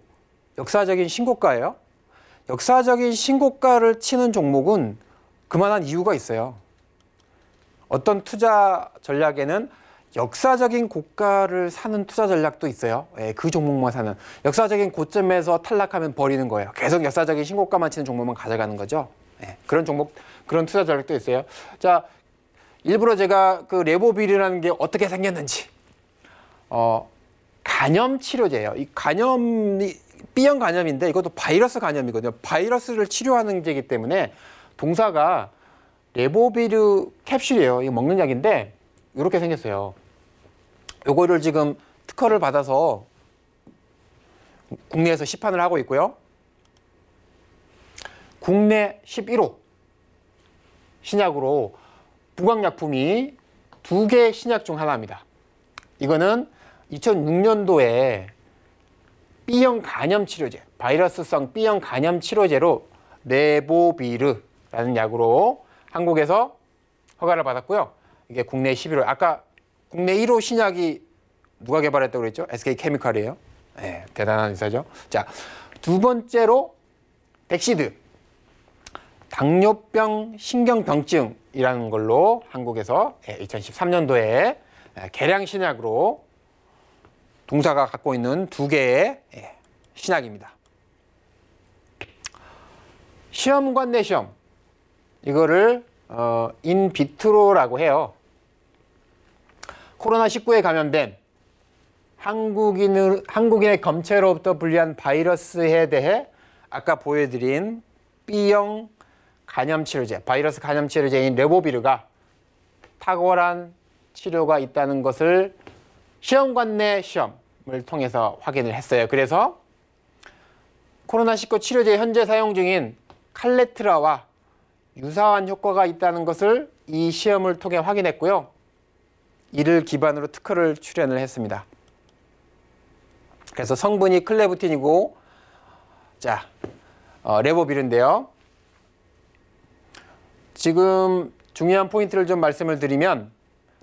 역사적인 신고가예요. 역사적인 신고가를 치는 종목은 그만한 이유가 있어요. 어떤 투자 전략에는 역사적인 고가를 사는 투자 전략도 있어요. 그 종목만 사는. 역사적인 고점에서 탈락하면 버리는 거예요. 계속 역사적인 신고가만 치는 종목만 가져가는 거죠. 그런 종목, 그런 투자 전략도 있어요. 자, 일부러 제가 그 레보빌이라는 게 어떻게 생겼는지. 간염 치료제예요. 이 간염이 B형 간염인데 이것도 바이러스 간염이거든요. 바이러스를 치료하는 제이기 때문에 동사가 레보비르 캡슐이에요. 이거 먹는 약인데 이렇게 생겼어요. 요거를 지금 특허를 받아서 국내에서 시판을 하고 있고요. 국내 11호 신약으로 부광약품이 2개 신약 중 하나입니다. 이거는 2006년도에 B형 간염 치료제, 바이러스성 B형 간염 치료제로 레보비르라는 약으로 한국에서 허가를 받았고요. 이게 국내 11호. 아까 국내 1호 신약이 누가 개발했다고 그랬죠? SK케미칼이에요. 네, 대단한 회사죠. 자, 두 번째로 덱시드. 당뇨병 신경병증이라는 걸로 한국에서 2013년도에 개량 신약으로 동사가 갖고 있는 2개의 신약입니다. 시험관 내 시험. 이거를 인비트로라고 해요. 코로나19에 감염된 한국인의 검체로부터 분리한 바이러스에 대해 아까 보여드린 B형 간염치료제, 바이러스 간염치료제인 레보비르가 탁월한 치료가 있다는 것을 시험관 내 시험을 통해서 확인을 했어요. 그래서 코로나19 치료제 현재 사용 중인 칼레트라와 유사한 효과가 있다는 것을 이 시험을 통해 확인했고요. 이를 기반으로 특허를 출원을 했습니다. 그래서 성분이 클레부틴이고, 자, 레보비르인데요. 지금 중요한 포인트를 좀 말씀을 드리면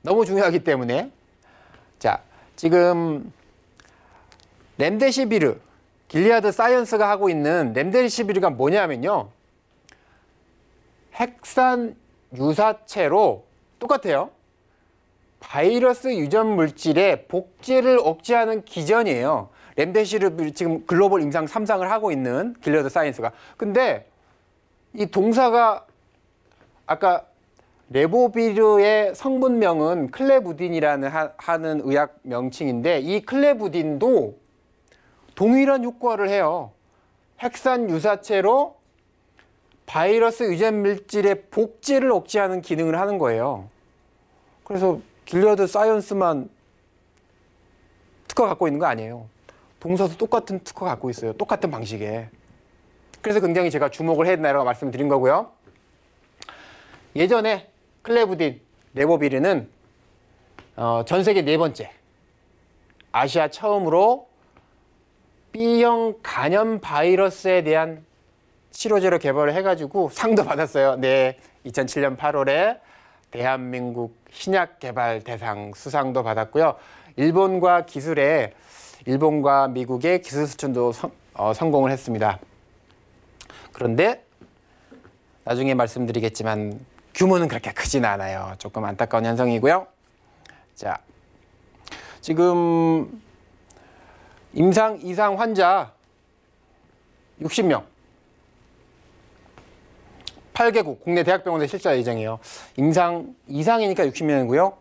너무 중요하기 때문에, 자, 지금 렘데시비르, 길리아드 사이언스가 하고 있는 렘데시비르가 뭐냐면요. 핵산 유사체로 똑같아요. 바이러스 유전 물질의 복제를 억제하는 기전이에요. 렘데시비르 지금 글로벌 임상 3상을 하고 있는 길리아드 사이언스가. 근데 이 동사가 아까 레보비르의 성분명은 클레부딘이라는 하는 의학 명칭인데 이 클레부딘도 동일한 효과를 해요. 핵산 유사체로 바이러스 유전 물질의 복제를 억제하는 기능을 하는 거예요. 그래서 길리아드 사이언스만 특허 갖고 있는 거 아니에요. 동사도 똑같은 특허 갖고 있어요. 똑같은 방식에. 그래서 굉장히 제가 주목을 해야 된다고 말씀을 드린 거고요. 예전에 클레부딘, 레보비르는 전 세계 4번째, 아시아 처음으로 B형 간염 바이러스에 대한 치료제로 개발을 해가지고 상도 받았어요. 네, 2007년 8월에 대한민국 신약 개발 대상 수상도 받았고요. 일본과 미국의 기술 수출도 성공을 했습니다. 그런데 나중에 말씀드리겠지만 규모는 그렇게 크진 않아요. 조금 안타까운 현상이고요. 자, 지금 임상 이상 환자 60명. 8개국 국내 대학병원에 실시할 예정이에요. 임상 이상이니까 60명이고요.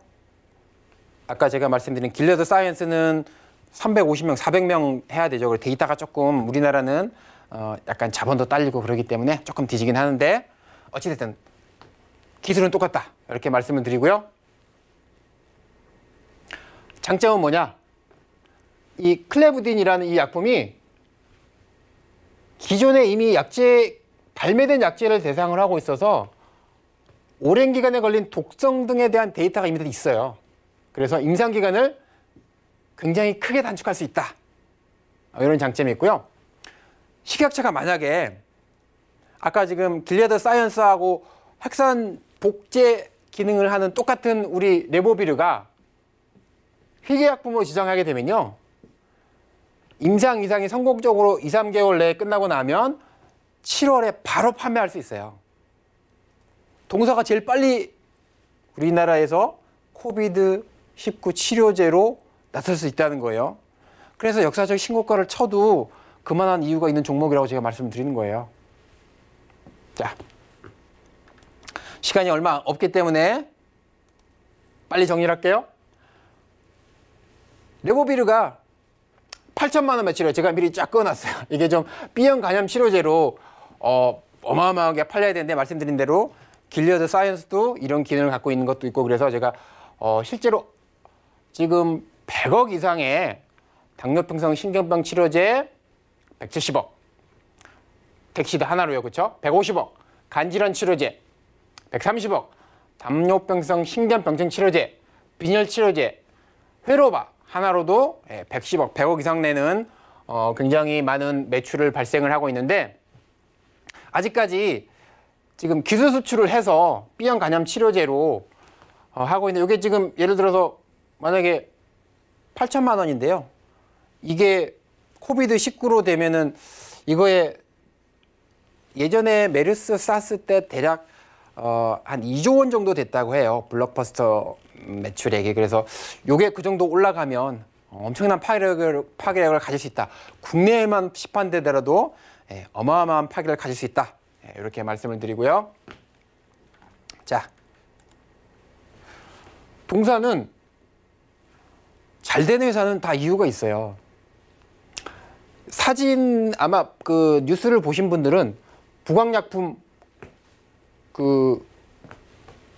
아까 제가 말씀드린 길리아드 사이언스는 350명, 400명 해야 되죠. 그리고 데이터가 조금 우리나라는 약간 자본도 딸리고 그러기 때문에 조금 뒤지긴 하는데 어찌됐든 기술은 똑같다. 이렇게 말씀을 드리고요. 장점은 뭐냐? 이 클레부딘이라는 이 약품이 기존에 이미 발매된 약제를 대상으로 하고 있어서 오랜 기간에 걸린 독성 등에 대한 데이터가 이미 있어요. 그래서 임상 기간을 굉장히 크게 단축할 수 있다. 이런 장점이 있고요. 식약처가 만약에 아까 지금 길리아드 사이언스하고 핵산 복제 기능을 하는 똑같은 우리 레보비르가 희귀약품으로 지정하게 되면요. 임상 이상이 성공적으로 2, 3개월 내에 끝나고 나면 7월에 바로 판매할 수 있어요. 동사가 제일 빨리 우리나라에서 코비드-19 치료제로 나설 수 있다는 거예요. 그래서 역사적 신고가를 쳐도 그만한 이유가 있는 종목이라고 제가 말씀드리는 거예요. 자, 시간이 얼마 없기 때문에 빨리 정리를 할게요. 레보비르가 8천만 원 매출에 제가 미리 쫙 꺼놨어요. 이게 좀 B형 간염 치료제로 어마어마하게 팔려야 되는데 말씀드린 대로 길리아드 사이언스도 이런 기능을 갖고 있는 것도 있고 그래서 제가 실제로 지금 100억 이상의 당뇨병성 신경병 치료제 170억, 덱시드 하나로요, 그렇죠? 150억, 간질환 치료제 130억, 당뇨병성 신경병증 치료제, 빈혈 치료제, 회로바 하나로도 110억, 100억 이상 내는 굉장히 많은 매출을 발생을 하고 있는데 아직까지 지금 기술 수출을 해서 B형 간염 치료제로 하고 있는데 이게 지금 예를 들어서 만약에 8천만 원인데요. 이게 코비드-19로 되면은 이거에 예전에 메르스 사스 때 대략 한 2조 원 정도 됐다고 해요. 블록버스터 매출액이. 그래서 요게 그 정도 올라가면 엄청난 파괴력을 가질 수 있다. 국내에만 시판되더라도 어마어마한 파괴력을 가질 수 있다. 이렇게 말씀을 드리고요. 자, 동사는 잘 되는 회사는 다 이유가 있어요. 사진 아마 그 뉴스를 보신 분들은 부광약품 그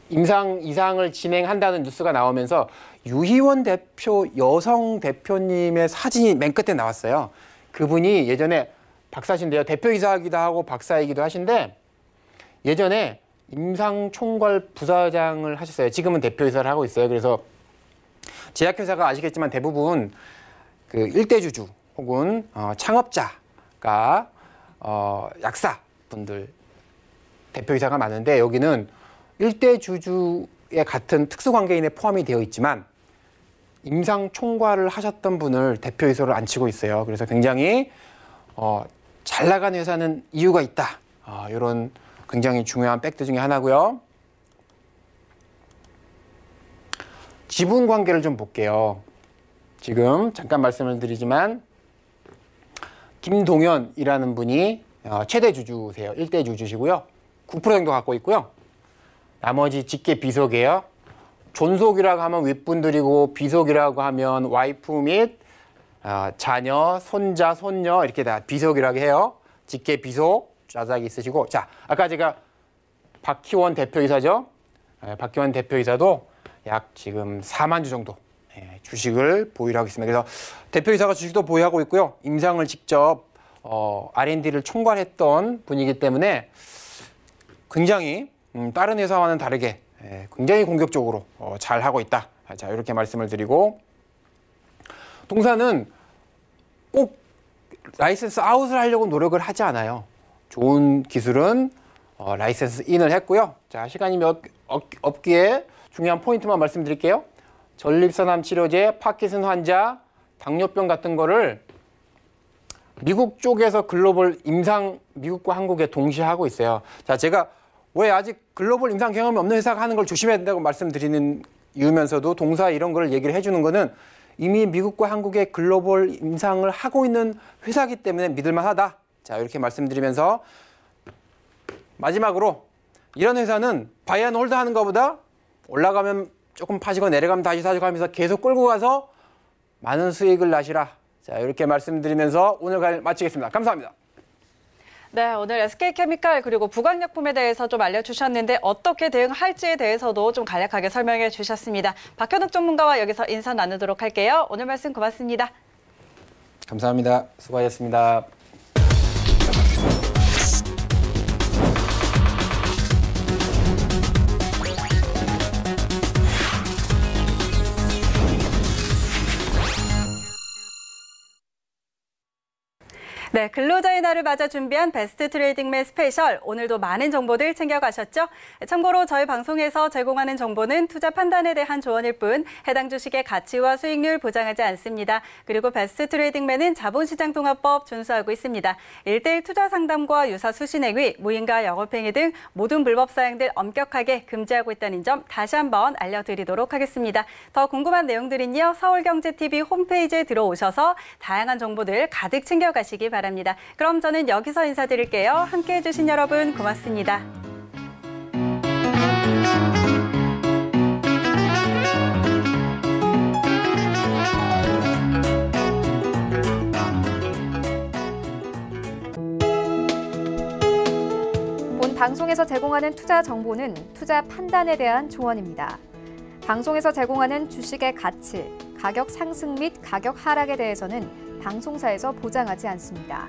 임상 이상을 진행한다는 뉴스가 나오면서 유희원 대표 여성 대표님의 사진이 맨 끝에 나왔어요. 그분이 예전에 박사신데요. 대표이사이기도 하고 박사이기도 하신데 예전에 임상총괄 부사장을 하셨어요. 지금은 대표이사를 하고 있어요. 그래서 제약회사가 아시겠지만 대부분 그 일대주주 혹은 창업자가 약사분들 대표이사가 많은데 여기는 일대주주의 같은 특수관계인에 포함이 되어 있지만 임상총괄을 하셨던 분을 대표이사로 앉히고 있어요. 그래서 굉장히 잘 나가는 회사는 이유가 있다. 이런 굉장히 중요한 팩트 중에 하나고요. 지분 관계를 좀 볼게요. 지금 잠깐 말씀을 드리지만 김동현이라는 분이 최대 주주세요. 1대 주주시고요. 9% 정도 갖고 있고요. 나머지 직계 비속이에요. 존속이라고 하면 윗분들이고 비속이라고 하면 와이프 및 자녀, 손자, 손녀 이렇게 다 비속이라고 해요. 직계 비속 좌작이 있으시고 자 아까 제가 박희원 대표이사죠. 박희원 대표이사도 약 지금 4만 주 정도 주식을 보유를 하고 있습니다. 그래서 대표이사가 주식도 보유하고 있고요. 임상을 직접 R&D를 총괄했던 분이기 때문에 굉장히 다른 회사와는 다르게 굉장히 공격적으로 잘 하고 있다. 자 이렇게 말씀을 드리고 동사는 꼭 라이센스 아웃을 하려고 노력을 하지 않아요. 좋은 기술은 라이센스 인을 했고요. 자 시간이 없기에 중요한 포인트만 말씀드릴게요. 전립선암 치료제, 파킨슨 환자, 당뇨병 같은 거를 미국 쪽에서 글로벌 임상 미국과 한국에 동시에 하고 있어요. 자, 제가 왜 아직 글로벌 임상 경험이 없는 회사가 하는 걸 조심해야 된다고 말씀드리는 이유면서도 동사 이런 걸 얘기를 해주는 거는 이미 미국과 한국의 글로벌 임상을 하고 있는 회사이기 때문에 믿을만하다. 자, 이렇게 말씀드리면서 마지막으로 이런 회사는 바이 앤 홀드 하는 것보다 올라가면 조금 파시고 내려가면 다시 사시고 하면서 계속 끌고 가서 많은 수익을 나시라. 자, 이렇게 말씀드리면서 오늘 강의 마치겠습니다. 감사합니다. 네, 오늘 SK케미칼 그리고 부광약품에 대해서 좀 알려주셨는데 어떻게 대응할지에 대해서도 좀 간략하게 설명해 주셨습니다. 박현욱 전문가와 여기서 인사 나누도록 할게요. 오늘 말씀 고맙습니다. 감사합니다. 수고하셨습니다. 네, 근로자의 날을 맞아 준비한 베스트 트레이딩맨 스페셜. 오늘도 많은 정보들 챙겨가셨죠? 참고로 저희 방송에서 제공하는 정보는 투자 판단에 대한 조언일 뿐 해당 주식의 가치와 수익률 보장하지 않습니다. 그리고 베스트 트레이딩맨은 자본시장통합법 준수하고 있습니다. 1:1 투자 상담과 유사 수신행위, 무인가 영업행위 등 모든 불법 사항들 엄격하게 금지하고 있다는 점 다시 한번 알려드리도록 하겠습니다. 더 궁금한 내용들은요, 서울경제TV 홈페이지에 들어오셔서 다양한 정보들 가득 챙겨가시기 바랍니다. 그럼 저는 여기서 인사드릴게요. 함께해 주신 여러분 고맙습니다. 본 방송에서 제공하는 투자 정보는 투자 판단에 대한 조언입니다. 방송에서 제공하는 주식의 가치, 가격 상승 및 가격 하락에 대해서는 방송사에서 보장하지 않습니다.